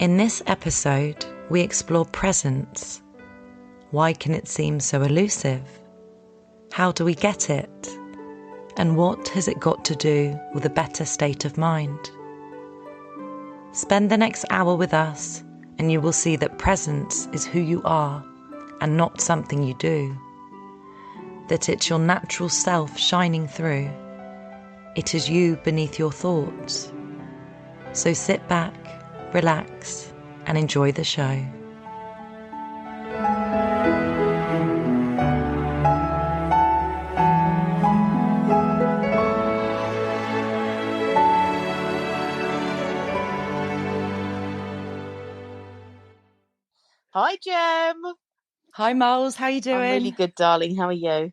In this episode, we explore presence. Why can it seem so elusive? How do we get it? And what has it got to do with a better state of mind? Spend the next hour with us and you will see that presence is who you are and not something you do. That it's your natural self shining through. It is you beneath your thoughts. So sit back, relax, and enjoy the show. Hi, Gem. Hi, Molls. How are you doing? I'm really good, darling. How are you?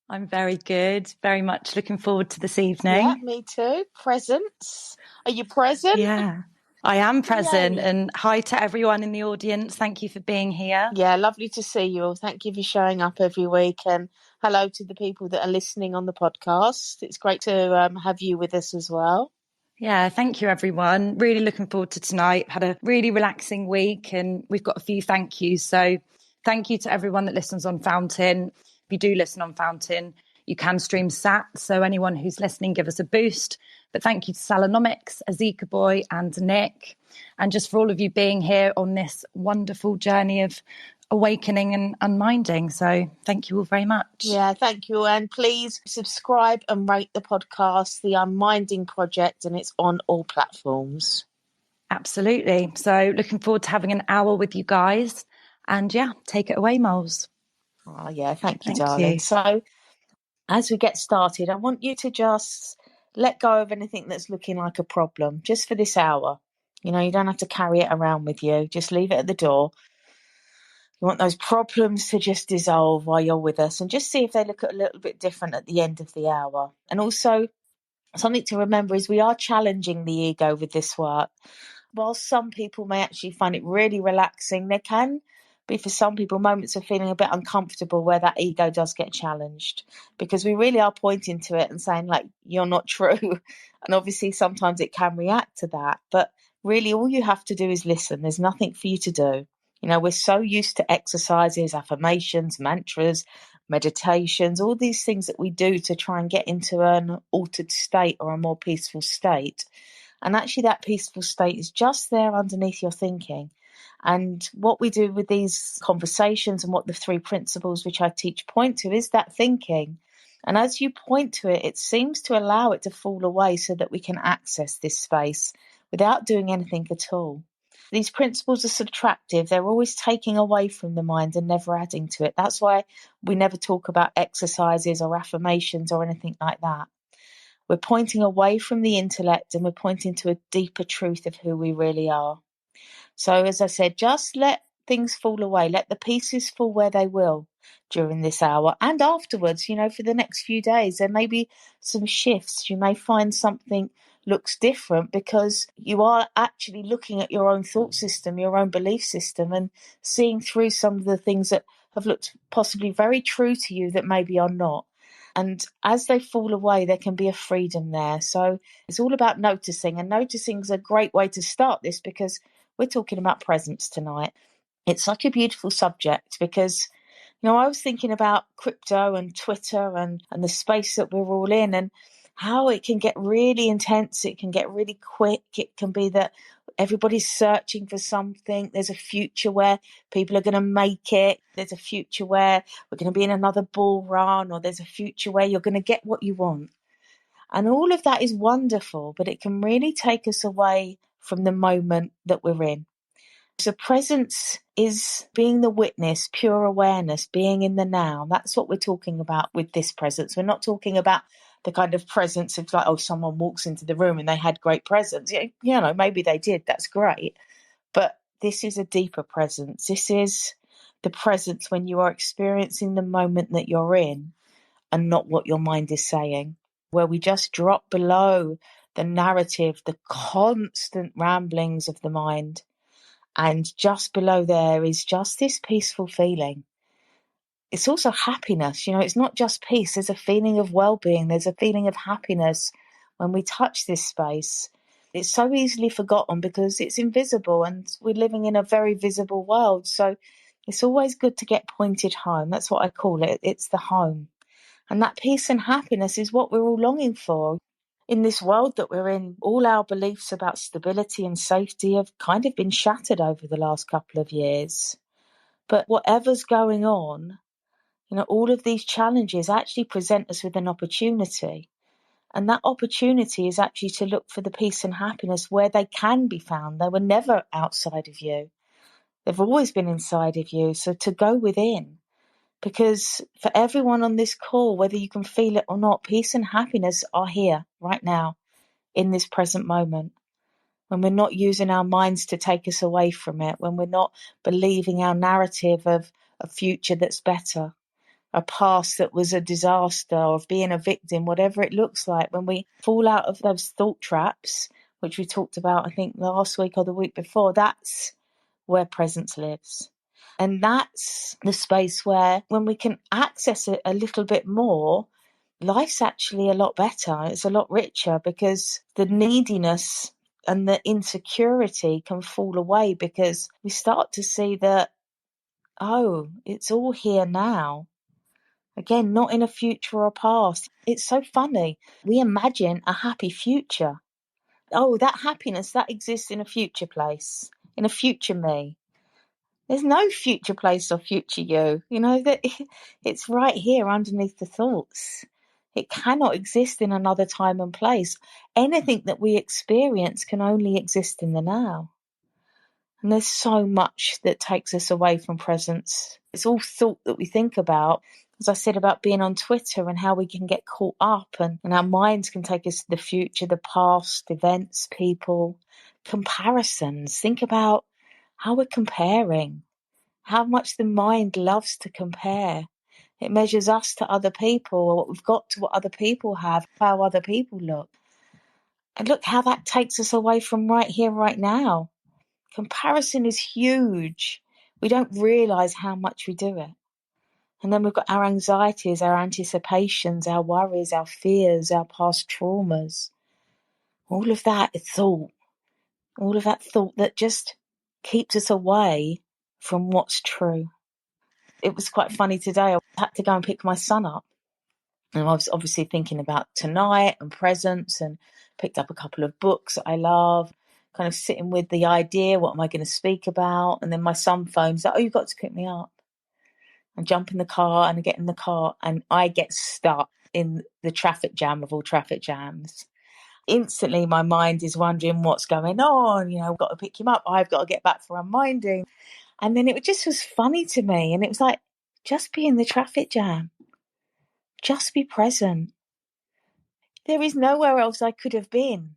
I'm very good. Very much looking forward to this evening. Yeah, me too. Presents. Are you present? Yeah, I am present. Yay. And hi to everyone in the audience. Thank you for being here. Yeah, lovely to see you all. Thank you for showing up every week. And hello to the people that are listening on the podcast. It's great to have you with us as well. Yeah, thank you, everyone. Really looking forward to tonight. Had a really relaxing week and we've got a few thank yous. So thank you to everyone that listens on Fountain. If you do listen on Fountain, you can stream SAT. So anyone who's listening, give us a boost. But thank you to Salonomics, Azika Boy and Nick. And just for all of you being here on this wonderful journey of awakening and unminding. So thank you all very much. Yeah, thank you. And please subscribe and rate the podcast, The Unminding Project, and it's on all platforms. Absolutely. So looking forward to having an hour with you guys. And yeah, take it away, Molls. Oh, yeah, thank you, Thank darling. you. So as we get started, I want you to just let go of anything that's looking like a problem, just for this hour. You know, you don't have to carry it around with you. Just leave it at the door. You want those problems to just dissolve while you're with us and just see if they look a little bit different at the end of the hour. And also, something to remember is we are challenging the ego with this work. While some people may actually find it really relaxing, there can be for some people moments of feeling a bit uncomfortable where that ego does get challenged, because we really are pointing to it and saying, like, you're not true. And obviously sometimes it can react to that, but really all you have to do is listen. There's nothing for you to do. You know, we're so used to exercises, affirmations, mantras, meditations, all these things that we do to try and get into an altered state or a more peaceful state. And actually that peaceful state is just there underneath your thinking. And what we do with these conversations and what the 3 principles which I teach point to is that thinking. And as you point to it, it seems to allow it to fall away so that we can access this space without doing anything at all. These principles are subtractive. They're always taking away from the mind and never adding to it. That's why we never talk about exercises or affirmations or anything like that. We're pointing away from the intellect and we're pointing to a deeper truth of who we really are. So as I said, just let things fall away. Let the pieces fall where they will during this hour and afterwards. You know, for the next few days, there may be some shifts. You may find something looks different because you are actually looking at your own thought system, your own belief system, and seeing through some of the things that have looked possibly very true to you that maybe are not. And as they fall away, there can be a freedom there. So it's all about noticing, and noticing is a great way to start this because we're talking about presence tonight. It's such a beautiful subject because, you know, I was thinking about crypto and Twitter and the space that we're all in and how it can get really intense. It can get really quick. It can be that everybody's searching for something. There's a future where people are going to make it. There's a future where we're going to be in another bull run, or there's a future where you're going to get what you want. And all of that is wonderful, but it can really take us away from the moment that we're in. So presence is being the witness, pure awareness, being in the now. That's what we're talking about with this presence. We're not talking about the kind of presence of like, oh, someone walks into the room and they had great presence. You know, maybe they did. That's great. But this is a deeper presence. This is the presence when you are experiencing the moment that you're in and not what your mind is saying, where we just drop below the narrative, the constant ramblings of the mind. And just below there is just this peaceful feeling. It's also happiness. You know, it's not just peace. There's a feeling of well-being. There's a feeling of happiness when we touch this space. It's so easily forgotten because it's invisible and we're living in a very visible world. So it's always good to get pointed home. That's what I call it. It's the home. And that peace and happiness is what we're all longing for. In this world that we're in, all our beliefs about stability and safety have kind of been shattered over the last couple of years. But whatever's going on, all of these challenges actually present us with an opportunity. And that opportunity is actually to look for the peace and happiness where they can be found. They were never outside of you. They've always been inside of you. So to go within, because for everyone on this call, whether you can feel it or not, peace and happiness are here right now in this present moment. When we're not using our minds to take us away from it, when we're not believing our narrative of a future that's better, a past that was a disaster, of being a victim, whatever it looks like, when we fall out of those thought traps, which we talked about, I think, last week or the week before, that's where presence lives. And that's the space where, when we can access it a little bit more, life's actually a lot better. It's a lot richer because the neediness and the insecurity can fall away because we start to see that, oh, it's all here now. Again, not in a future or past. It's so funny. We imagine a happy future. Oh, that happiness, that exists in a future place, in a future me. There's no future place or future you. That it's right here underneath the thoughts. It cannot exist in another time and place. Anything that we experience can only exist in the now. And there's so much that takes us away from presence. It's all thought that we think about. As I said about being on Twitter and how we can get caught up and our minds can take us to the future, the past, events, people, comparisons. Think about how we're comparing, how much the mind loves to compare. It measures us to other people, or what we've got to what other people have, how other people look. And look how that takes us away from right here, right now. Comparison is huge. We don't realise how much we do it. And then we've got our anxieties, our anticipations, our worries, our fears, our past traumas. All of that is thought. All of that thought that just keeps us away from what's true. It was quite funny today. I had to go and pick my son up. And I was obviously thinking about tonight and presence, and picked up a couple of books that I love, kind of sitting with the idea, what am I going to speak about? And then my son phones, like, oh, you've got to pick me up. I jump in the car and I get in the car and I get stuck in the traffic jam of all traffic jams. Instantly, my mind is wondering what's going on. I've got to pick him up. I've got to get back for unwinding. And then it just was funny to me. And it was like, just be in the traffic jam. Just be present. There is nowhere else I could have been.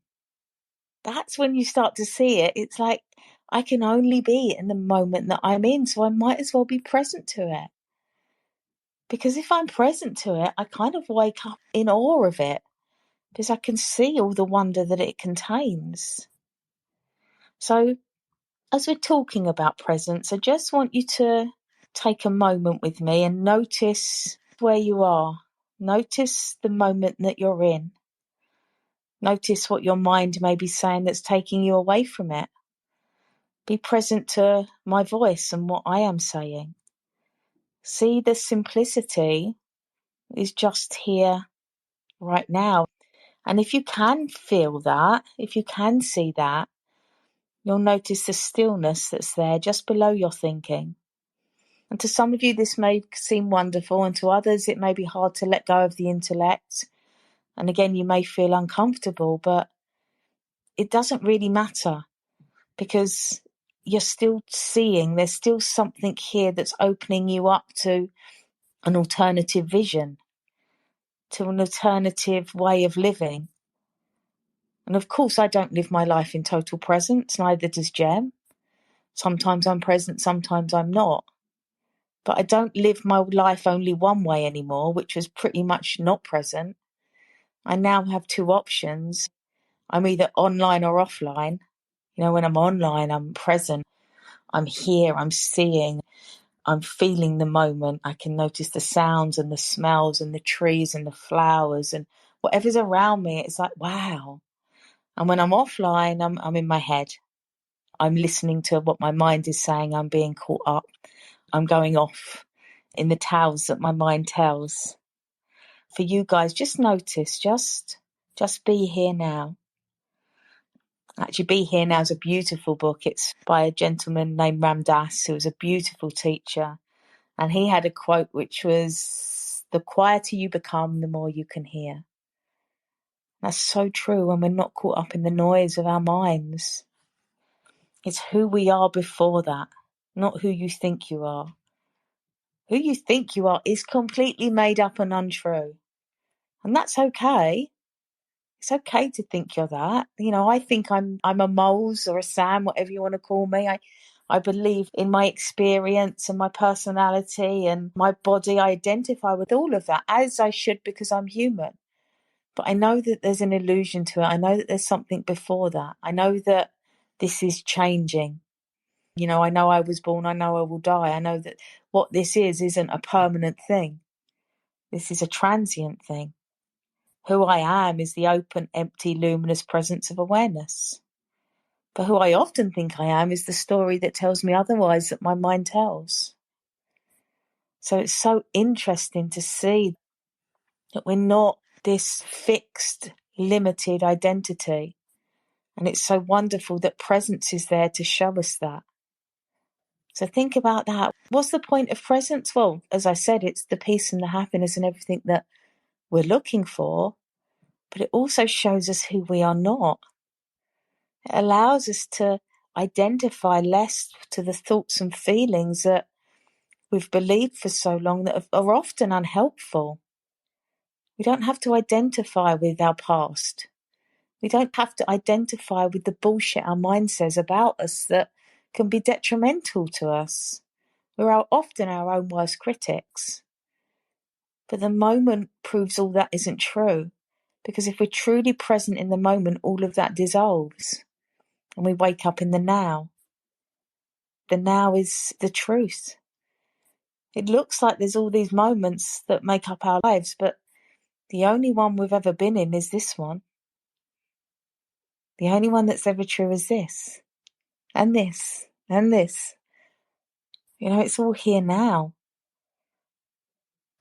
That's when you start to see it. It's like, I can only be in the moment that I'm in. So I might as well be present to it. Because if I'm present to it, I kind of wake up in awe of it. Because I can see all the wonder that it contains. So as we're talking about presence, I just want you to take a moment with me and notice where you are. Notice the moment that you're in. Notice what your mind may be saying that's taking you away from it. Be present to my voice and what I am saying. See, the simplicity is just here right now. And if you can feel that, if you can see that, you'll notice the stillness that's there just below your thinking. And to some of you, this may seem wonderful, and to others, it may be hard to let go of the intellect. And again, you may feel uncomfortable, but it doesn't really matter because you're still seeing, there's still something here that's opening you up to an alternative vision, to an alternative way of living. And of course, I don't live my life in total presence, neither does Gem. Sometimes I'm present, sometimes I'm not. But I don't live my life only one way anymore, which was pretty much not present. I now have two options. I'm either online or offline. When I'm online, I'm present. I'm here, I'm seeing, I'm feeling the moment. I can notice the sounds and the smells and the trees and the flowers and whatever's around me. It's like, wow. And when I'm offline, I'm in my head. I'm listening to what my mind is saying. I'm being caught up. I'm going off in the tales that my mind tells. For you guys, just notice, just be here now. Actually, Be Here Now is a beautiful book. It's by a gentleman named Ram Dass, who was a beautiful teacher. And he had a quote which was, "The quieter you become, the more you can hear." That's so true when we're not caught up in the noise of our minds. It's who we are before that, not who you think you are. Who you think you are is completely made up and untrue. And that's okay. It's okay to think you're that. I think I'm a Molls or a Sam, whatever you want to call me. I believe in my experience and my personality and my body. I identify with all of that, as I should, because I'm human. But I know that there's an illusion to it. I know that there's something before that. I know that this is changing. I know I was born. I know I will die. I know that what this isn't a permanent thing. This is a transient thing. Who I am is the open, empty, luminous presence of awareness. But who I often think I am is the story that tells me otherwise, that my mind tells. So it's so interesting to see that we're not this fixed, limited identity. And it's so wonderful that presence is there to show us that. So think about that. What's the point of presence? Well, as I said, it's the peace and the happiness and everything that we're looking for. But it also shows us who we are not. It allows us to identify less to the thoughts and feelings that we've believed for so long that are often unhelpful. We don't have to identify with our past. We don't have to identify with the bullshit our mind says about us that can be detrimental to us. We're often our own worst critics. But the moment proves all that isn't true. Because if we're truly present in the moment, all of that dissolves. And we wake up in the now. The now is the truth. It looks like there's all these moments that make up our lives, but the only one we've ever been in is this one. The only one that's ever true is this. And this. And this. It's all here now.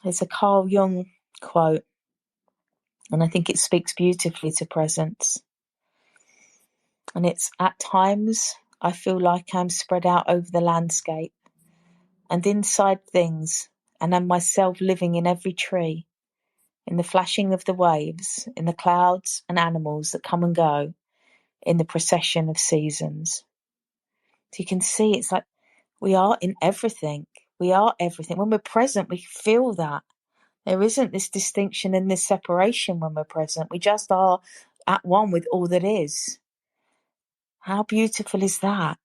There's a Carl Jung quote, and I think it speaks beautifully to presence. And it's, "At times, I feel like I'm spread out over the landscape and inside things, and am myself living in every tree, in the flashing of the waves, in the clouds and animals that come and go, in the procession of seasons." So you can see it's like we are in everything. We are everything. When we're present, we feel that. There isn't this distinction and this separation when we're present. We just are at one with all that is. How beautiful is that?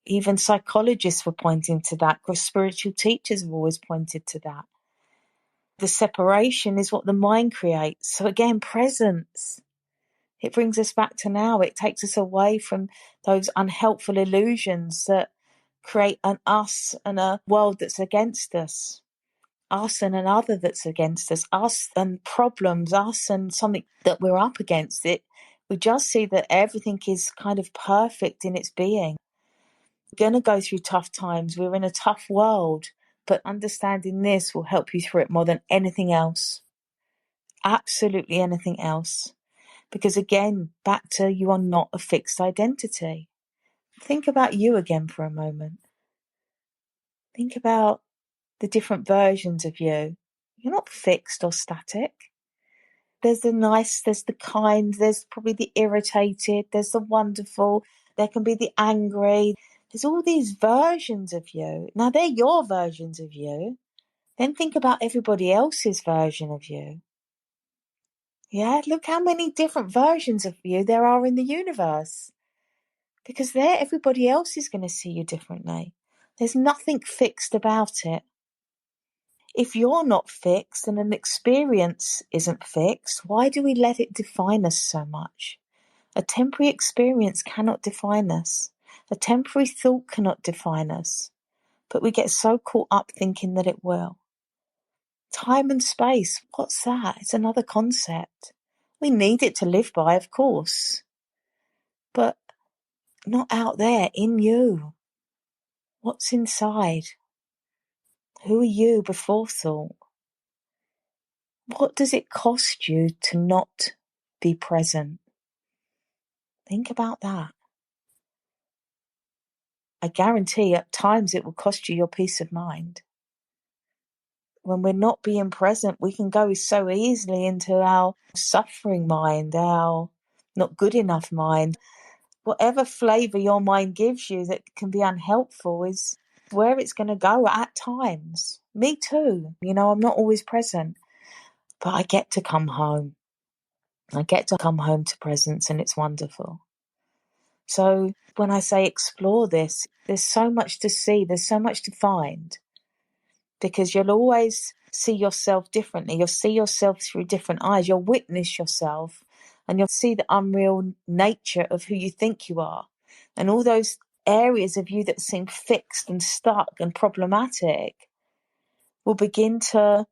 Even psychologists were pointing to that, because spiritual teachers have always pointed to that. The separation is what the mind creates. So again, presence. It brings us back to now. It takes us away from those unhelpful illusions that create an us and a world that's against us. Us and another that's against us. Us and problems. Us and something that we're up against. We just see that everything is kind of perfect in its being. We're going to go through tough times. We're in a tough world. But understanding this will help you through it more than anything else. Absolutely anything else. Because again, back to, you are not a fixed identity. Think about you again for a moment. Think about the different versions of you. You're not fixed or static. There's the nice, there's the kind, there's probably the irritated, there's the wonderful, there can be the angry. There's all these versions of you. Now, they're your versions of you. Then think about everybody else's version of you. Yeah, look how many different versions of you there are in the universe. Because everybody else is going to see you differently. There's nothing fixed about it. If you're not fixed and an experience isn't fixed, why do we let it define us so much? A temporary experience cannot define us. A temporary thought cannot define us. But we get so caught up thinking that it will. Time and space, what's that? It's another concept. We need it to live by, of course. but not out there, in you. What's inside? Who are you before thought? What does it cost you to not be present? Think about that. I guarantee at times it will cost you your peace of mind. When we're not being present, we can go so easily into our suffering mind, our not good enough mind. Whatever flavour your mind gives you that can be unhelpful is where it's going to go at times. Me too. I'm not always present, but I get to come home. I get to come home to presence, and it's wonderful. So when I say explore this, there's so much to see, there's so much to find, because you'll always see yourself differently. You'll see yourself through different eyes. You'll witness yourself, and you'll see the unreal nature of who you think you are. And all those areas of you that seem fixed and stuck and problematic will begin to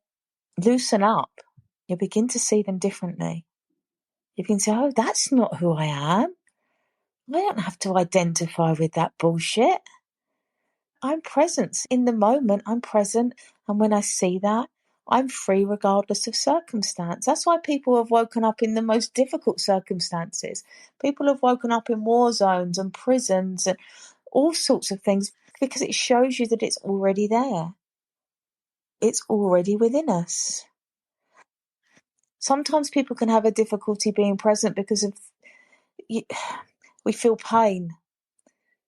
loosen up. You'll begin to see them differently. You can say, oh, that's not who I am. I don't have to identify with that bullshit. I'm present in the moment. I'm present. And when I see that, I'm free regardless of circumstance. That's why people have woken up in the most difficult circumstances. People have woken up in war zones and prisons and all sorts of things, because it shows you that it's already there. It's already within us. Sometimes people can have a difficulty being present because we feel pain.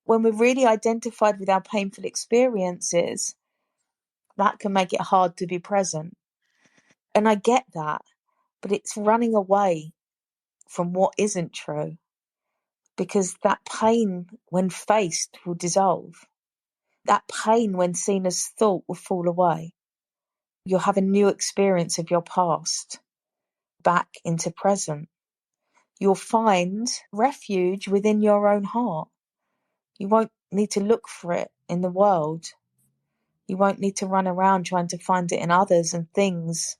When we're really identified with our painful experiences, that can make it hard to be present. And I get that, but it's running away from what isn't true, because that pain, when faced, will dissolve. That pain, when seen as thought, will fall away. You'll have a new experience of your past back into present. You'll find refuge within your own heart. You won't need to look for it in the world. You won't need to run around trying to find it in others and things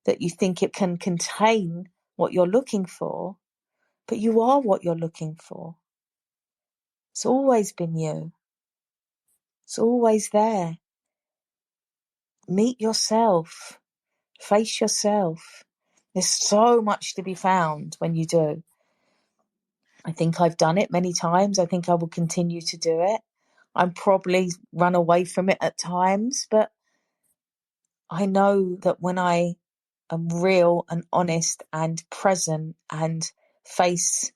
that you think it can contain what you're looking for, but you are what you're looking for. It's always been you. It's always there. Meet yourself. Face yourself. There's so much to be found when you do. I think I've done it many times. I think I will continue to do it. I'm probably run away from it at times, but I know that when I am real and honest and present and face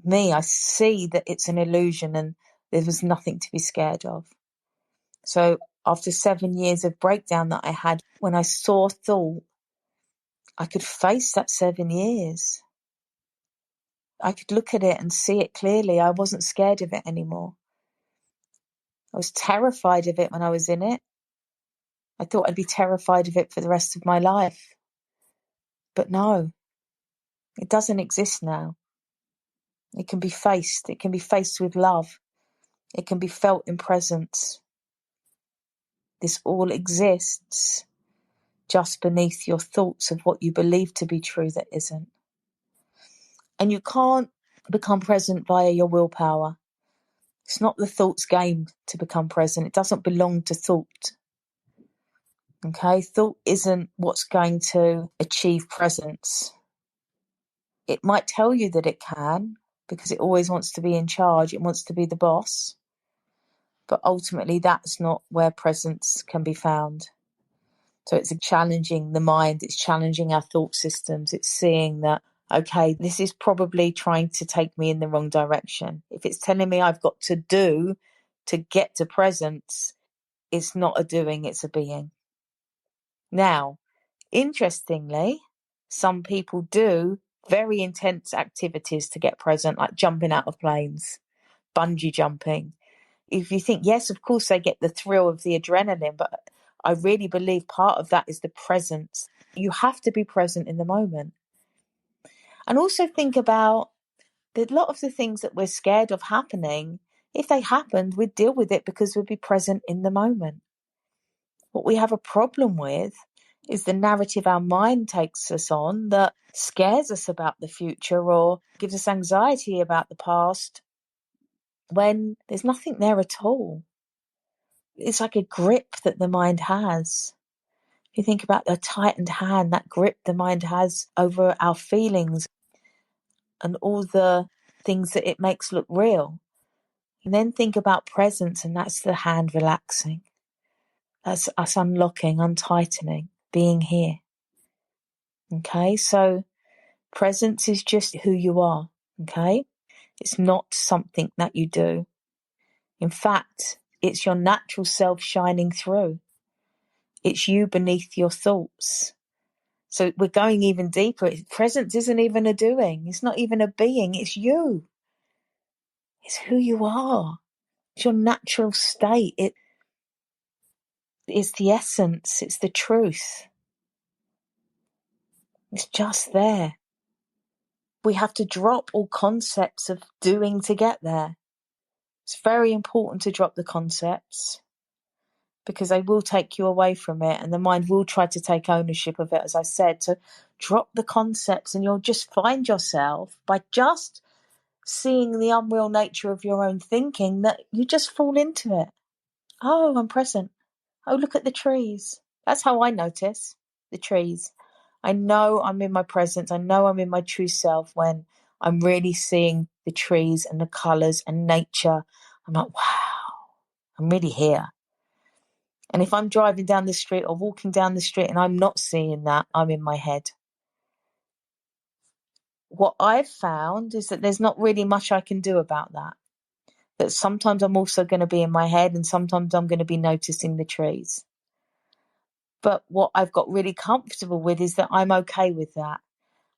me, I see that it's an illusion and there was nothing to be scared of. So after 7 years of breakdown that I had, when I saw thought, I could face that 7 years. I could look at it and see it clearly. I wasn't scared of it anymore. I was terrified of it when I was in it. I thought I'd be terrified of it for the rest of my life. But no, it doesn't exist now. It can be faced. It can be faced with love. It can be felt in presence. This all exists just beneath your thoughts of what you believe to be true that isn't. And you can't become present via your willpower. It's not the thought's game to become present. It doesn't belong to thought. Okay? Thought isn't what's going to achieve presence. It might tell you that it can, because it always wants to be in charge. It wants to be the boss. But ultimately, that's not where presence can be found. So it's challenging the mind. It's challenging our thought systems. It's seeing that, okay, this is probably trying to take me in the wrong direction. If it's telling me I've got to do to get to presence, it's not a doing, it's a being. Now, interestingly, some people do very intense activities to get present, like jumping out of planes, bungee jumping. If you think, yes, of course they get the thrill of the adrenaline, but I really believe part of that is the presence. You have to be present in the moment. And also think about a lot of the things that we're scared of happening. If they happened, we'd deal with it because we'd be present in the moment. What we have a problem with is the narrative our mind takes us on that scares us about the future or gives us anxiety about the past when there's nothing there at all. It's like a grip that the mind has. If you think about the tightened hand, that grip the mind has over our feelings and all the things that it makes look real. And then think about presence, and that's the hand relaxing. That's us unlocking, untightening, being here. Okay, so presence is just who you are. Okay, it's not something that you do. In fact, it's your natural self shining through. It's you beneath your thoughts. So we're going even deeper. Presence isn't even a doing. It's not even a being. It's you. It's who you are. It's your natural state. It's the essence. It's the truth. It's just there. We have to drop all concepts of doing to get there. It's very important to drop the concepts because they will take you away from it and the mind will try to take ownership of it, as I said. So drop the concepts and you'll just find yourself, by just seeing the unreal nature of your own thinking, that you just fall into it. Oh, I'm present. Oh, look at the trees. That's how I notice the trees. I know I'm in my presence. I know I'm in my true self when I'm really seeing the trees and the colours and nature. I'm like, wow, I'm really here. And if I'm driving down the street or walking down the street and I'm not seeing that, I'm in my head. What I've found is that there's not really much I can do about that. That sometimes I'm also going to be in my head and sometimes I'm going to be noticing the trees. But what I've got really comfortable with is that I'm okay with that.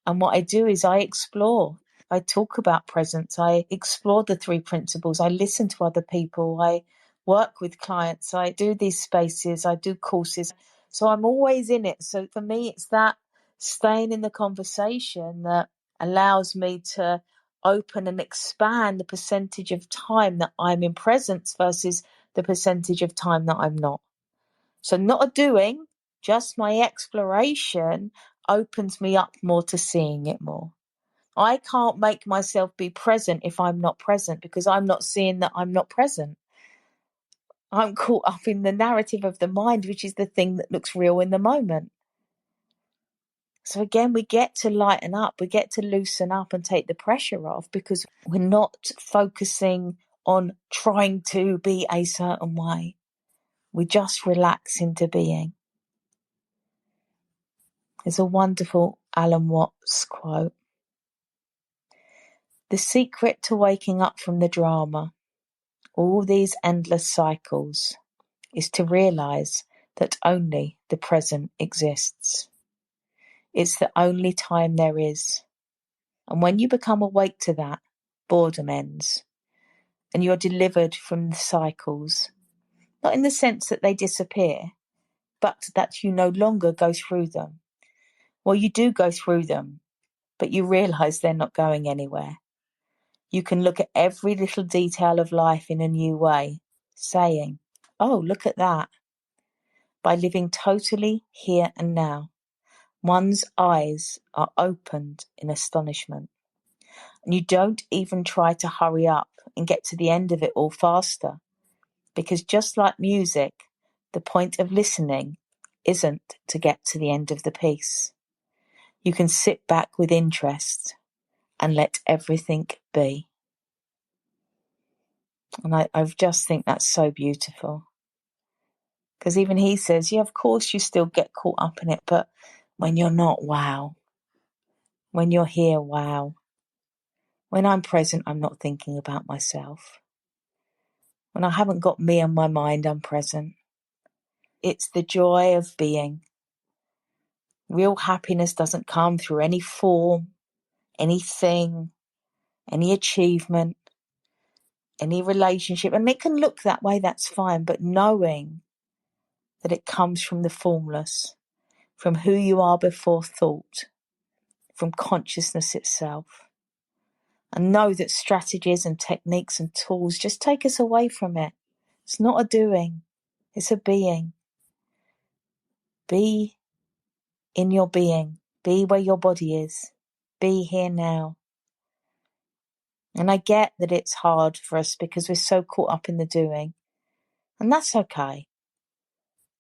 And what I do is I explore. I talk about presence. I explore the three principles. I listen to other people. I work with clients. I do these spaces. I do courses. So I'm always in it. So for me, it's that staying in the conversation that allows me to open and expand the percentage of time that I'm in presence versus the percentage of time that I'm not. So not a doing, just my exploration opens me up more to seeing it more. I can't make myself be present if I'm not present because I'm not seeing that I'm not present. I'm caught up in the narrative of the mind, which is the thing that looks real in the moment. So again, we get to lighten up, we get to loosen up and take the pressure off because we're not focusing on trying to be a certain way. We just relax into being. There's a wonderful Alan Watts quote. The secret to waking up from the drama, all these endless cycles, is to realise that only the present exists. It's the only time there is. And when you become awake to that, boredom ends. And you're delivered from the cycles, not in the sense that they disappear, but that you no longer go through them. Well, you do go through them, but you realise they're not going anywhere. You can look at every little detail of life in a new way, saying, oh, look at that. By living totally here and now, one's eyes are opened in astonishment. And you don't even try to hurry up and get to the end of it all faster. Because just like music, the point of listening isn't to get to the end of the piece. You can sit back with interest and let everything be. And I just think that's so beautiful. Because even he says, yeah, of course you still get caught up in it, but when you're not, wow. When you're here, wow. When I'm present, I'm not thinking about myself. When I haven't got me on my mind, I'm present. It's the joy of being. Real happiness doesn't come through any form, anything, any achievement, any relationship. And it can look that way, that's fine. But knowing that it comes from the formless, from who you are before thought, from consciousness itself. And know that strategies and techniques and tools just take us away from it. It's not a doing, it's a being. Be in your being. Be where your body is. Be here now. And I get that it's hard for us because we're so caught up in the doing. And that's okay.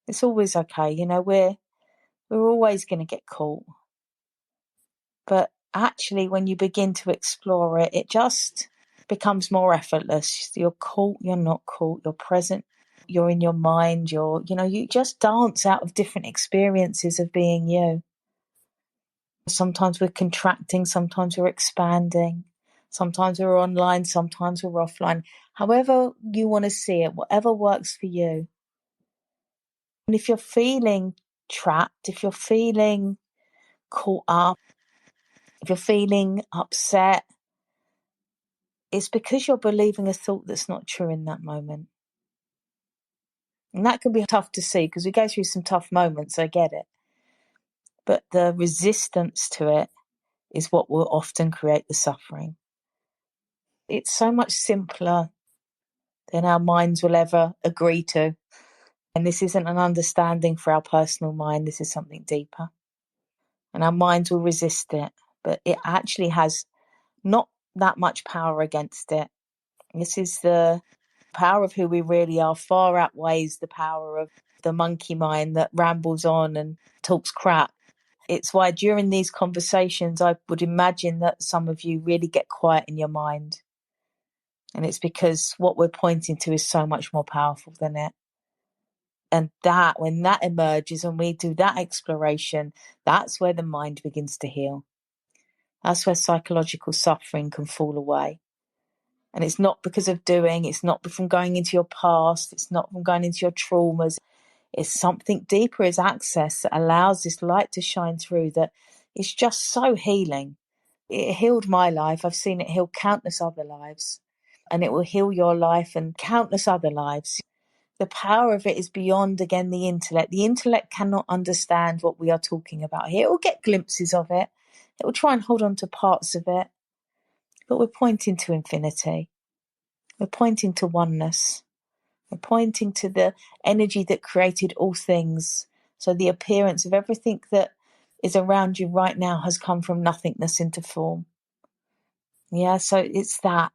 It's always okay. You know, we're always going to get caught. But actually, when you begin to explore it, it just becomes more effortless. You're caught, you're not caught, you're present, you're in your mind, you just dance out of different experiences of being you. Sometimes we're contracting, sometimes we're expanding, sometimes we're online, sometimes we're offline. However you want to see it, whatever works for you. And if you're feeling trapped, if you're feeling caught up, if you're feeling upset, it's because you're believing a thought that's not true in that moment. And that can be tough to see because we go through some tough moments, I get it. But the resistance to it is what will often create the suffering. It's so much simpler than our minds will ever agree to. And this isn't an understanding for our personal mind, this is something deeper. And our minds will resist it, but it actually has not that much power against it. This is the power of who we really are far outweighs the power of the monkey mind that rambles on and talks crap. It's why during these conversations, I would imagine that some of you really get quiet in your mind. And it's because what we're pointing to is so much more powerful than it. And that, when that emerges and we do that exploration, that's where the mind begins to heal. That's where psychological suffering can fall away. And it's not because of doing, it's not from going into your past, it's not from going into your traumas. It's something deeper, is access that allows this light to shine through that is just so healing. It healed my life. I've seen it heal countless other lives. And it will heal your life and countless other lives. The power of it is beyond, again, the intellect. The intellect cannot understand what we are talking about here. It will get glimpses of it. It will try and hold on to parts of it. But we're pointing to infinity. We're pointing to oneness. We're pointing to the energy that created all things. So the appearance of everything that is around you right now has come from nothingness into form. Yeah, so it's that.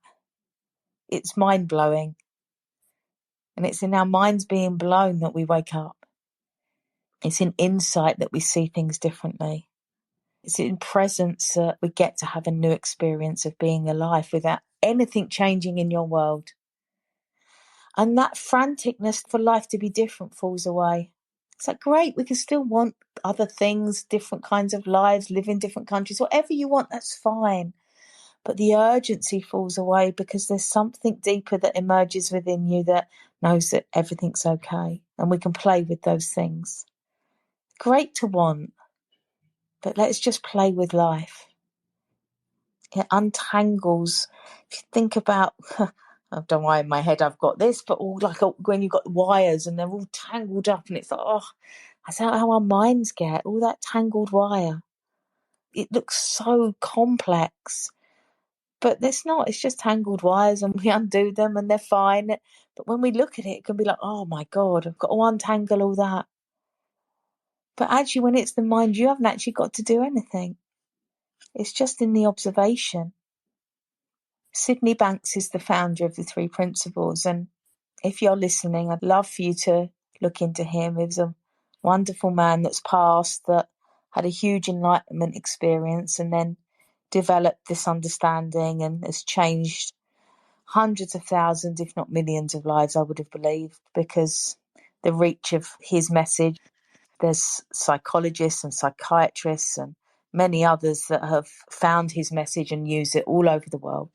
It's mind-blowing. And it's in our minds being blown that we wake up. It's in insight that we see things differently. It's in presence that we get to have a new experience of being alive without anything changing in your world. And that franticness for life to be different falls away. It's like, great, we can still want other things, different kinds of lives, live in different countries, whatever you want, that's fine. But the urgency falls away because there's something deeper that emerges within you that knows that everything's okay. And we can play with those things. Great to want, but let's just play with life. It untangles. If you think about, I don't know why in my head I've got this, but all like when you've got wires and they're all tangled up and it's like, oh, that's how our minds get, all that tangled wire. It looks so complex, but it's not. It's just tangled wires and we undo them and they're fine. But when we look at it, it can be like, oh my God, I've got to untangle all that. But actually, when it's the mind, you haven't actually got to do anything. It's just in the observation. Sydney Banks is the founder of the Three Principles. And if you're listening, I'd love for you to look into him. He was a wonderful man that's passed, that had a huge enlightenment experience and then developed this understanding and has changed hundreds of thousands, if not millions of lives, I would have believed, because the reach of his message. There's psychologists and psychiatrists and many others that have found his message and use it all over the world.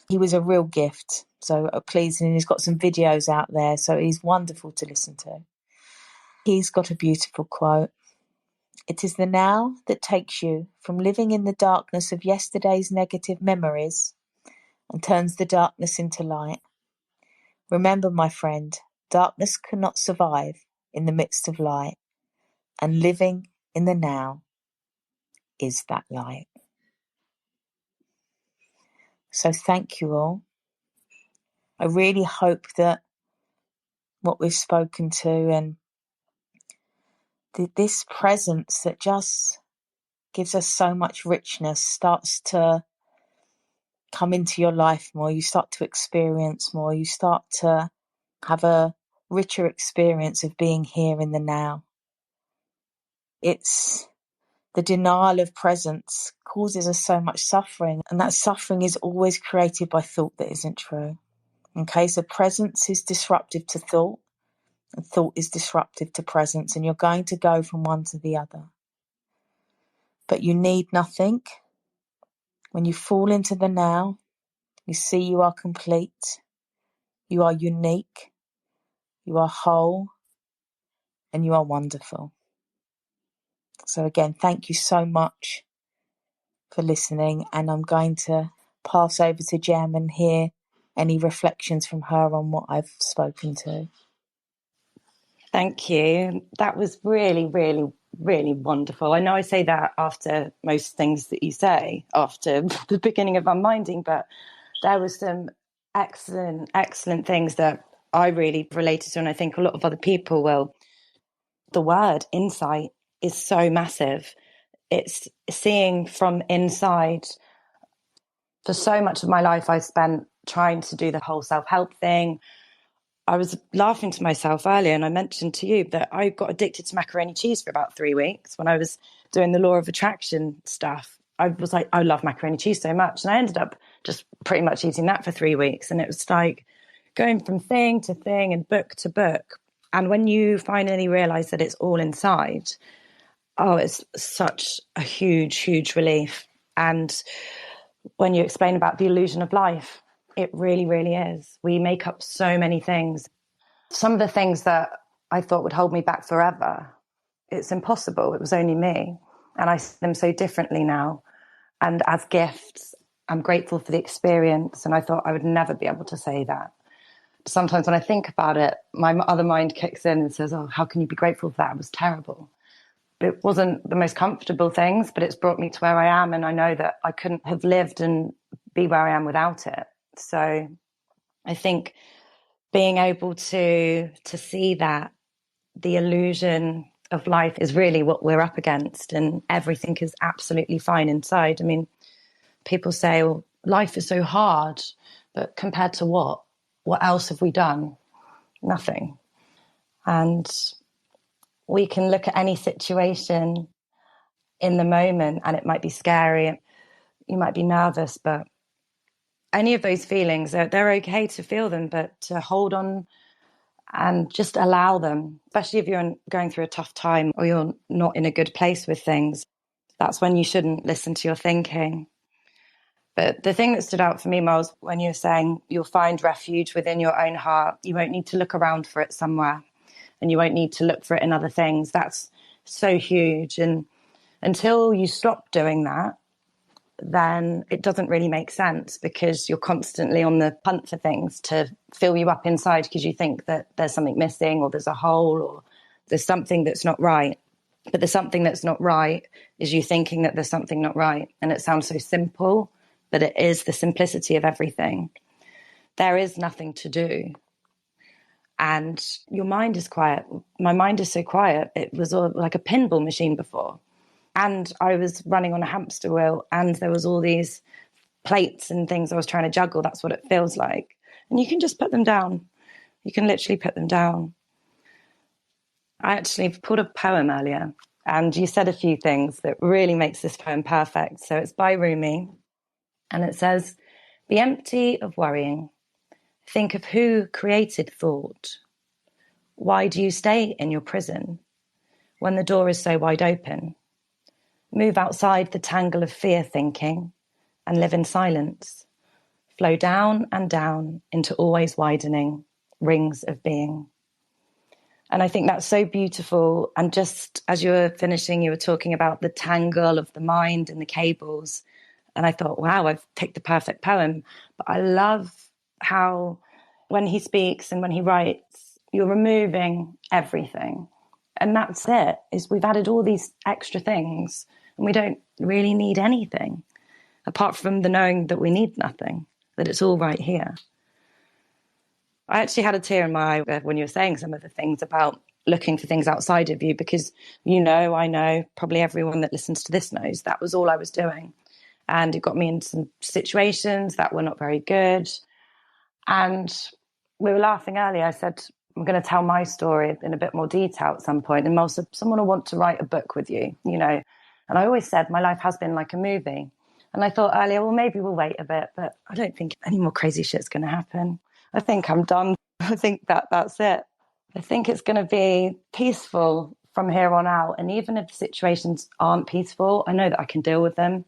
He was a real gift. So please, and he's got some videos out there. So he's wonderful to listen to. He's got a beautiful quote. It is the now that takes you from living in the darkness of yesterday's negative memories and turns the darkness into light. Remember, my friend, darkness cannot survive in the midst of light, and living in the now is that light. So thank you all. I really hope that what we've spoken to and this presence that just gives us so much richness starts to come into your life more. You start to experience more. You start to have a richer experience of being here in the now. It's the denial of presence causes us so much suffering, and that suffering is always created by thought that isn't true. Okay, so presence is disruptive to thought, and thought is disruptive to presence, and you're going to go from one to the other. But you need nothing. When you fall into the now, you see you are complete, you are unique, you are whole, and you are wonderful. So again, thank you so much for listening, and I'm going to pass over to Gem and hear any reflections from her on what I've spoken to. Thank you. That was really, really, really wonderful. I know I say that after most things that you say after the beginning of Unminding, but there was some excellent, excellent things that I really related to, and I think a lot of other people will. The word insight is so massive. It's seeing from inside. For so much of my life, I spent trying to do the whole self-help thing. I was laughing to myself earlier, and I mentioned to you that I got addicted to macaroni cheese for about 3 weeks when I was doing the law of attraction stuff. I was like, I love macaroni cheese so much. And I ended up just pretty much eating that for 3 weeks. And it was like going from thing to thing and book to book. And when you finally realize that it's all inside, oh, it's such a huge, huge relief. And when you explain about the illusion of life, it really, really is. We make up so many things. Some of the things that I thought would hold me back forever, it's impossible. It was only me. And I see them so differently now. And as gifts, I'm grateful for the experience. And I thought I would never be able to say that. Sometimes when I think about it, my other mind kicks in and says, oh, how can you be grateful for that? It was terrible. It wasn't the most comfortable things, but it's brought me to where I am. And I know that I couldn't have lived and be where I am without it. So I think being able to see that the illusion of life is really what we're up against, and everything is absolutely fine inside. I mean, people say, well, life is so hard, but compared to what? What else have we done? Nothing. And we can look at any situation in the moment and it might be scary. You might be nervous, but any of those feelings, they're okay to feel them, but to hold on and just allow them, especially if you're going through a tough time or you're not in a good place with things. That's when you shouldn't listen to your thinking. But the thing that stood out for me, Molls, when you were saying you'll find refuge within your own heart, you won't need to look around for it somewhere, and you won't need to look for it in other things. That's so huge. And until you stop doing that, then it doesn't really make sense, because you're constantly on the hunt for things to fill you up inside because you think that there's something missing or there's a hole or there's something that's not right. But the something that's not right is you thinking that there's something not right. And it sounds so simple, but it is the simplicity of everything. There is nothing to do. And your mind is quiet. My mind is so quiet. It was all like a pinball machine before. And I was running on a hamster wheel, and there was all these plates and things I was trying to juggle. That's what it feels like. And you can just put them down. You can literally put them down. I actually pulled a poem earlier, and you said a few things that really makes this poem perfect. So it's by Rumi, and it says, "Be empty of worrying. Think of who created thought. Why do you stay in your prison when the door is so wide open? Move outside the tangle of fear thinking and live in silence. Flow down and down into always widening rings of being." And I think that's so beautiful. And just as you were finishing, you were talking about the tangle of the mind and the cables. And I thought, wow, I've picked the perfect poem. But I love how when he speaks and when he writes, you're removing everything. And that's it, is we've added all these extra things and we don't really need anything apart from the knowing that we need nothing, that it's all right here. I actually had a tear in my eye when you were saying some of the things about looking for things outside of you, because, you know, I know, probably everyone that listens to this knows, that was all I was doing. And it got me into some situations that were not very good. And we were laughing earlier. I said, I'm going to tell my story in a bit more detail at some point. And Mel said, someone will want to write a book with you, you know. And I always said my life has been like a movie. And I thought earlier, well, maybe we'll wait a bit, but I don't think any more crazy shit's going to happen. I think I'm done. I think that's it. I think it's going to be peaceful from here on out. And even if the situations aren't peaceful, I know that I can deal with them.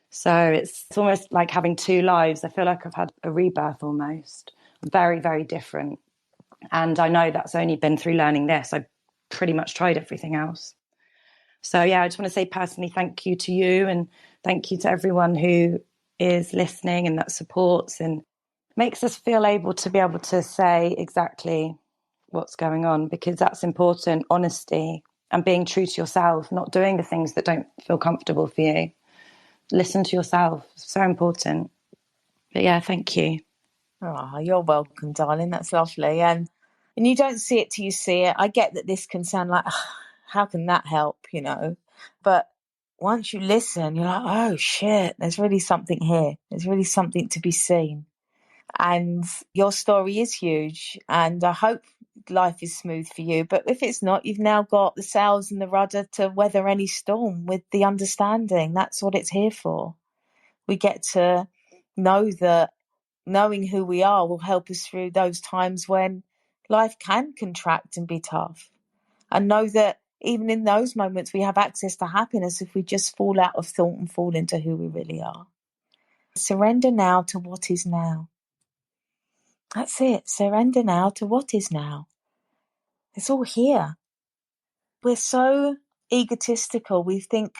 So it's almost like having two lives. I feel like I've had a rebirth almost. Very, very different. And I know that's only been through learning this. I pretty much tried everything else. So yeah, I just want to say personally thank you to you, and thank you to everyone who is listening and that supports and makes us feel able to say exactly what's going on, because that's important. Honesty and being true to yourself, not doing the things that don't feel comfortable for you. Listen to yourself. So important. But yeah, thank you. Oh, you're welcome, darling. That's lovely. And you don't see it till you see it. I get that this can sound like, how can that help, you know? But once you listen, you're like, oh shit, there's really something here. There's really something to be seen. And your story is huge. And I hope life is smooth for you. But if it's not, you've now got the sails and the rudder to weather any storm with the understanding. That's what it's here for. We get to know that knowing who we are will help us through those times when life can contract and be tough. And know that even in those moments, we have access to happiness if we just fall out of thought and fall into who we really are. Surrender now to what is now. That's it. Surrender now to what is now. It's all here. We're so egotistical. We think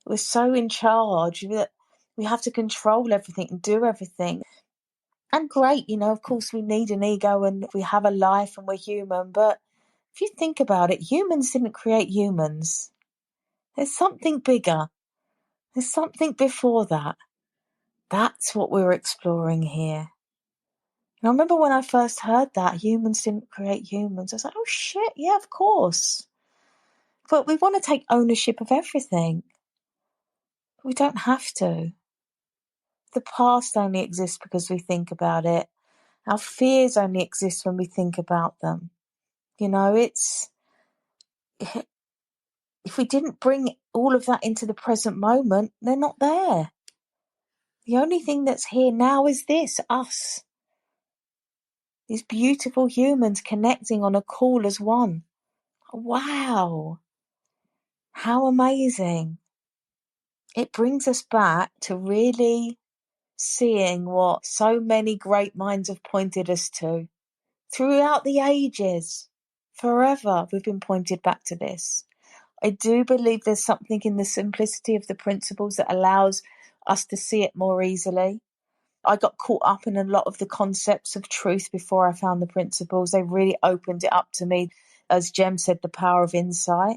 we're so in charge that we have to control everything and do everything. And great, you know, of course we need an ego and we have a life and we're human. But if you think about it, humans didn't create humans. There's something bigger. There's something before that. That's what we're exploring here. And I remember when I first heard that, humans didn't create humans. I was like, oh shit, yeah, of course. But we want to take ownership of everything. We don't have to. The past only exists because we think about it. Our fears only exist when we think about them. You know, if we didn't bring all of that into the present moment, they're not there. The only thing that's here now is this, us. These beautiful humans connecting on a call as one. Wow. How amazing. It brings us back to really seeing what so many great minds have pointed us to. Throughout the ages, forever, we've been pointed back to this. I do believe there's something in the simplicity of the principles that allows us to see it more easily. I got caught up in a lot of the concepts of truth before I found the principles. They really opened it up to me. As Jem said, the power of insight.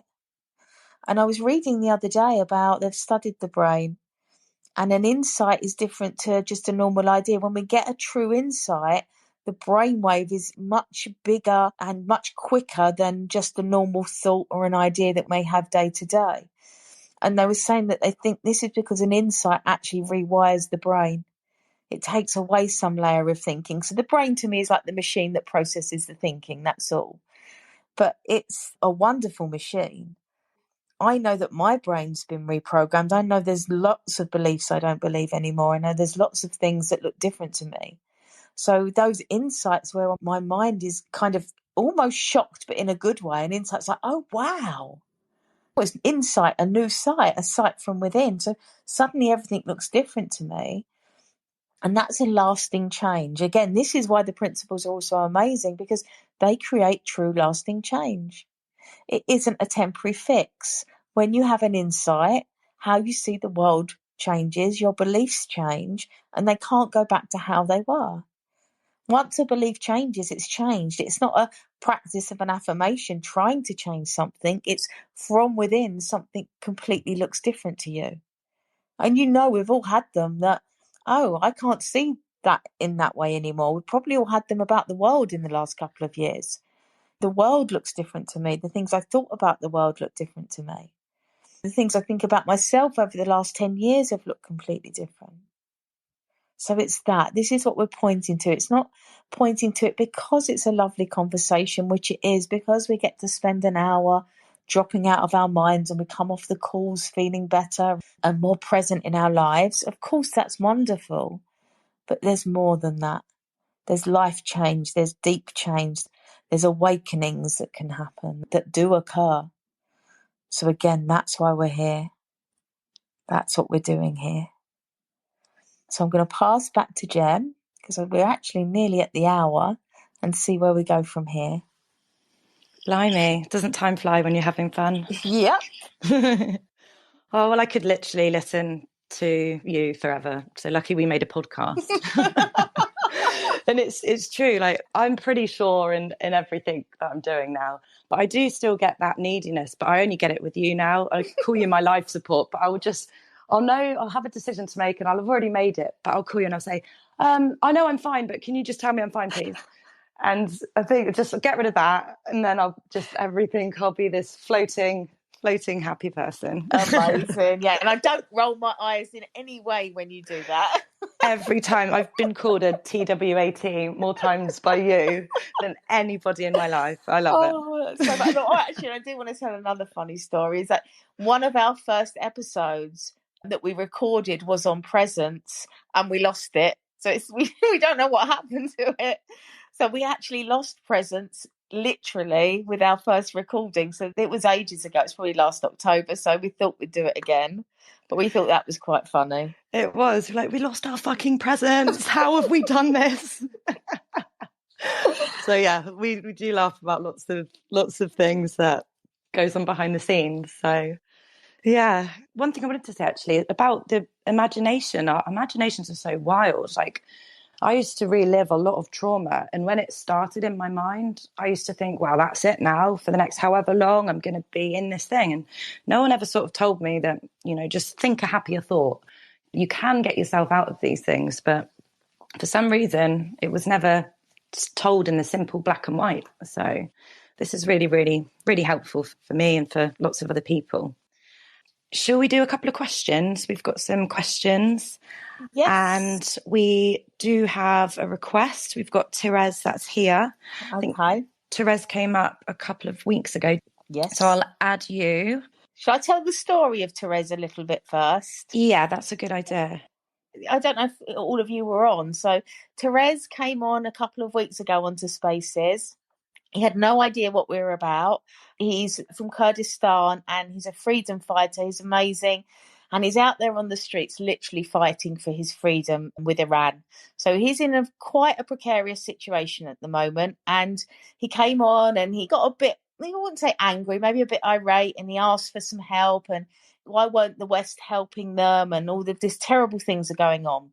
And I was reading the other day about, they've studied the brain, and an insight is different to just a normal idea. When we get a true insight, the brainwave is much bigger and much quicker than just a normal thought or an idea that may have day to day. And they were saying that they think this is because an insight actually rewires the brain. It takes away some layer of thinking. So the brain to me is like the machine that processes the thinking, that's all. But it's a wonderful machine. I know that my brain's been reprogrammed. I know there's lots of beliefs I don't believe anymore. I know there's lots of things that look different to me. So those insights where my mind is kind of almost shocked, but in a good way, and insights like, oh, wow. It was an insight, a new sight, a sight from within. So suddenly everything looks different to me. And that's a lasting change. Again, this is why the principles are also amazing, because they create true lasting change. It isn't a temporary fix. When you have an insight, how you see the world changes, your beliefs change, and they can't go back to how they were. Once a belief changes, it's changed. It's not a practice of an affirmation trying to change something. It's from within, something completely looks different to you. And you know, we've all had them that, oh, I can't see that in that way anymore. We've probably all had them about the world in the last couple of years. The world looks different to me. The things I thought about the world look different to me. The things I think about myself over the last 10 years have looked completely different. So it's that. This is what we're pointing to. It's not pointing to it because it's a lovely conversation, which it is, because we get to spend an hour dropping out of our minds and we come off the calls feeling better and more present in our lives. Of course, that's wonderful. But there's more than that. There's life change. There's deep change. There's awakenings that can happen, that do occur. So again, that's why we're here. That's what we're doing here. So I'm going to pass back to Gem, because we're actually nearly at the hour, and see where we go from here. Blimey, doesn't time fly when you're having fun? Yep. Oh, well, I could literally listen to you forever. So lucky we made a podcast. And it's true. Like, I'm pretty sure in everything that I'm doing now, but I do still get that neediness, but I only get it with you now. I call you my life support, but I'll have a decision to make and I'll have already made it, but I'll call you and I'll say, I know I'm fine, but can you just tell me I'm fine, please? And I think just get rid of that. And then I'll be this floating happy person. Amazing. Yeah. And I don't roll my eyes in any way when you do that. Every time I've been called a TWAT more times by you than anybody in my life. I love it. So actually, I do want to tell another funny story. Is that one of our first episodes that we recorded was on presents and we lost it. So we don't know what happened to it. So we actually lost presents literally with our first recording. So it was ages ago. It's probably last October. So we thought we'd do it again. But we thought that was quite funny. It was. Like, we lost our fucking presents. How have we done this? So yeah, we do laugh about lots of things that goes on behind the scenes. So yeah, one thing I wanted to say actually about the imagination. Our imaginations are so wild. Like, I used to relive a lot of trauma, and when it started in my mind, I used to think, well, that's it now for the next however long I'm going to be in this thing. And no one ever sort of told me that, just think a happier thought. You can get yourself out of these things, but for some reason it was never told in the simple black and white. So this is really, really, really helpful for me and for lots of other people. Shall we do a couple of questions? We've got some questions. Yes. And we do have a request. We've got Therese that's here. Okay. I think Therese came up a couple of weeks ago. Yes. So I'll add you. Shall I tell the story of Therese a little bit first? Yeah, that's a good idea. I don't know if all of you were on. So Therese came on a couple of weeks ago onto Spaces. He had no idea what we were about. He's from Kurdistan and he's a freedom fighter. He's amazing. And he's out there on the streets literally fighting for his freedom with Iran. So he's in quite a precarious situation at the moment. And he came on and he got a bit, I wouldn't say angry, maybe a bit irate. And he asked for some help. And why weren't the West helping them? And all of these terrible things are going on.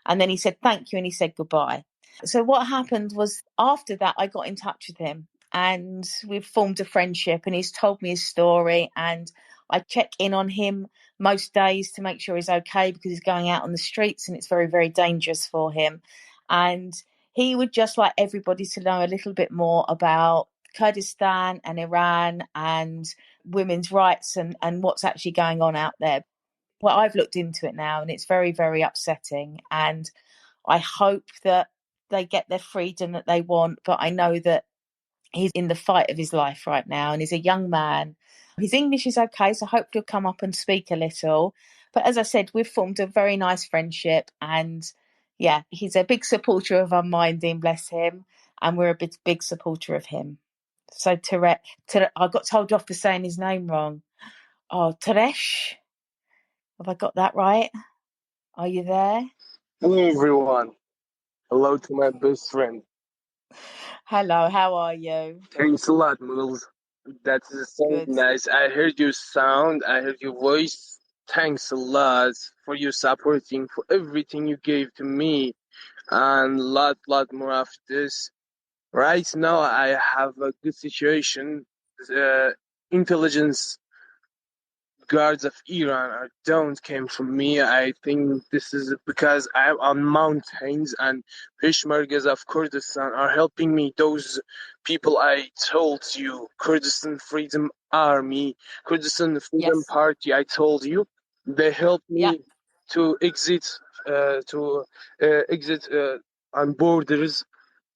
And then he said, thank you. And he said goodbye. So what happened was after that, I got in touch with him and we've formed a friendship and he's told me his story and I check in on him most days to make sure he's okay because he's going out on the streets and it's very, very dangerous for him. And he would just like everybody to know a little bit more about Kurdistan and Iran and women's rights and what's actually going on out there. Well, I've looked into it now and it's very, very upsetting. And I hope that they get their freedom that they want, but I know that he's in the fight of his life right now and he's a young man. His English is okay, so I hope he'll come up and speak a little. But as I said, we've formed a very nice friendship and yeah, he's a big supporter of OneMinding, bless him, and we're a big supporter of him. So I got told off for saying his name wrong. Oh, Teresh, have I got that right? Are you there? Hello, everyone. Hello to my best friend. Hello, how are you? Thanks a lot, Molls. That is so Good. nice. I heard your sound. I heard your voice. Thanks a lot for your supporting, for everything you gave to me, and lot more of this. Right now, I have a good situation. Intelligence guards of Iran don't came from me. I think this is because I'm on mountains, and Peshmergas of Kurdistan are helping me. Those people I told you, Kurdistan Freedom Army, Kurdistan Freedom Yes. Party, I told you, they helped Yeah. me to exit, on borders.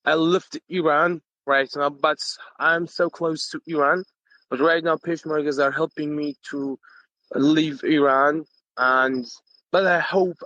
I left Iran right now, but I'm so close to Iran. But right now, Peshmergas are helping me to leave Iran, and but I hope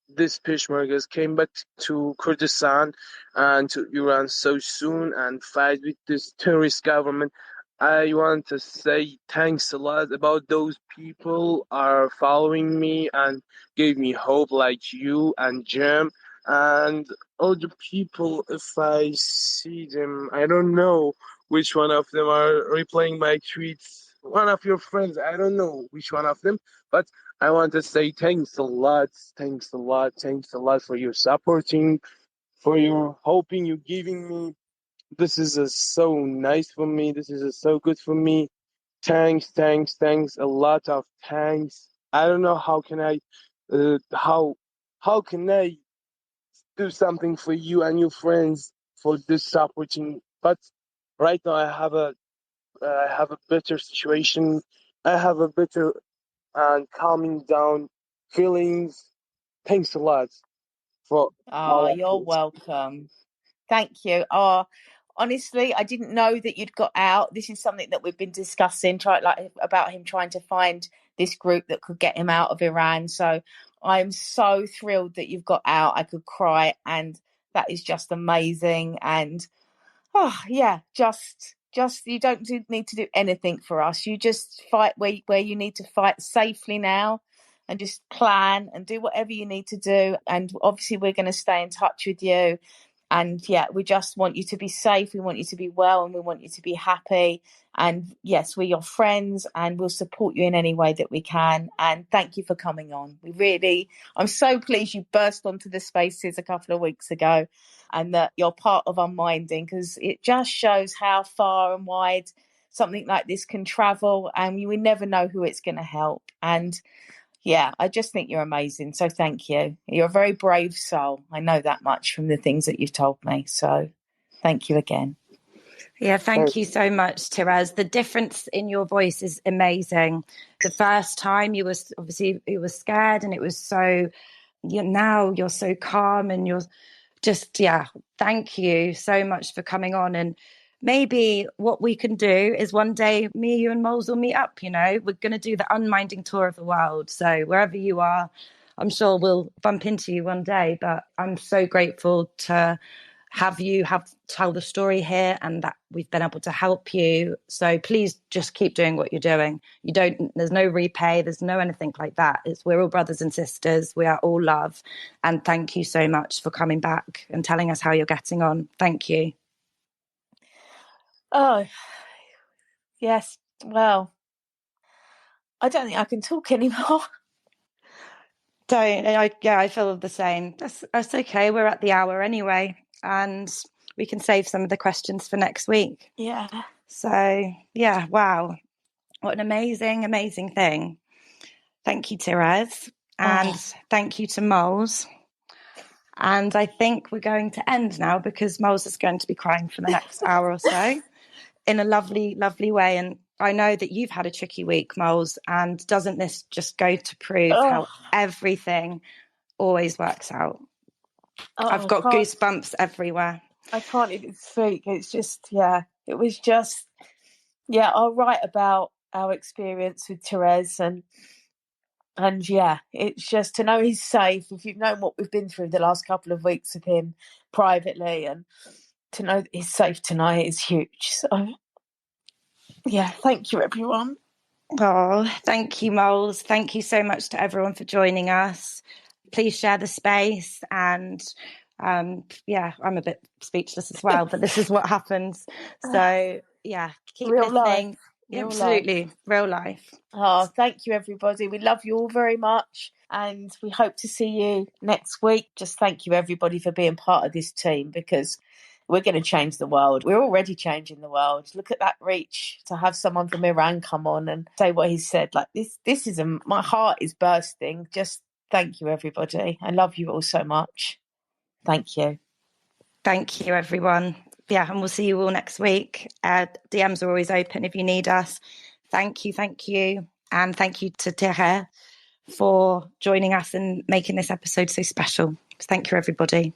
this Peshmergas came back to Kurdistan and to Iran so soon and fight with this terrorist government. I want to say thanks a lot about those people are following me and gave me hope, like you and Jem and other people. If I see them, I don't know which one of them are replaying my tweets. One of your friends, I don't know which one of them, but I want to say thanks a lot, thanks a lot, thanks a lot for your supporting, for your hoping, you giving me. This is so nice for me. This is so good for me. Thanks, thanks, thanks. A lot of thanks. I don't know how can I, how can I do something for you and your friends for this supporting. But right now I have a better situation. I have a better and calming down feelings. Thanks a lot for Oh, all of you're this. welcome. Thank you. Oh, honestly, I didn't know that you'd got out. This is something that we've been discussing, about him trying to find this group that could get him out of Iran. So I'm so thrilled that you've got out. I could cry, and that is just amazing. And oh yeah, just you don't need to do anything for us. You just fight where you need to fight safely now, and just plan and do whatever you need to do. And obviously we're going to stay in touch with you. And yeah, we just want you to be safe, we want you to be well, and we want you to be happy. And yes, we're your friends, and we'll support you in any way that we can. And thank you for coming on. I'm so pleased you burst onto the spaces a couple of weeks ago, and that you're part of Unminding, because it just shows how far and wide something like this can travel, and we never know who it's going to help. And yeah, I just think you're amazing. So thank you. You're a very brave soul. I know that much from the things that you've told me. So thank you again. Yeah, thank you so much, Therese. The difference in your voice is amazing. The first time you were scared, and it was so, now you're so calm, and you're just, yeah, thank you so much for coming on. And maybe what we can do is one day me, you and Molls will meet up. We're going to do the Unminding tour of the world. So wherever you are, I'm sure we'll bump into you one day. But I'm so grateful to have you tell the story here, and that we've been able to help you. So please just keep doing what you're doing. There's no repay, there's no anything like that. We're all brothers and sisters, we are all love. And thank you so much for coming back and telling us how you're getting on. Thank you. Oh, yes. Well, I don't think I can talk anymore. I feel the same. That's okay. We're at the hour anyway, and we can save some of the questions for next week. Yeah. So yeah, wow, what an amazing thing. Thank you, Therese, and thank you to Molls. And I think we're going to end now, because Molls is going to be crying for the next hour or so in a lovely way. And I know that you've had a tricky week, Molls, and doesn't this just go to prove how everything always works out? I've got goosebumps everywhere. I can't even speak. It's just, yeah, it was just, yeah, I'll write about our experience with Therese, and yeah, it's just to know he's safe. If you've known what we've been through the last couple of weeks with him privately, and to know that he's safe tonight is huge. So yeah, thank you, everyone. Oh, thank you, Molls. Thank you so much to everyone for joining us. Please share the space. And yeah, I'm a bit speechless as well, but this is what happens. So yeah, keep Real listening. life. Absolutely, real life. Oh, thank you, everybody. We love you all very much, and we hope to see you next week. Just thank you, everybody, for being part of this team, because we're going to change the world. We're already changing the world. Look at that reach to have someone from Iran come on and say what he said. Like this is my heart is bursting. Just thank you, everybody. I love you all so much. Thank you. Thank you, everyone. Yeah, and we'll see you all next week. DMs are always open if you need us. Thank you. And thank you to Teher for joining us and making this episode so special. Thank you, everybody.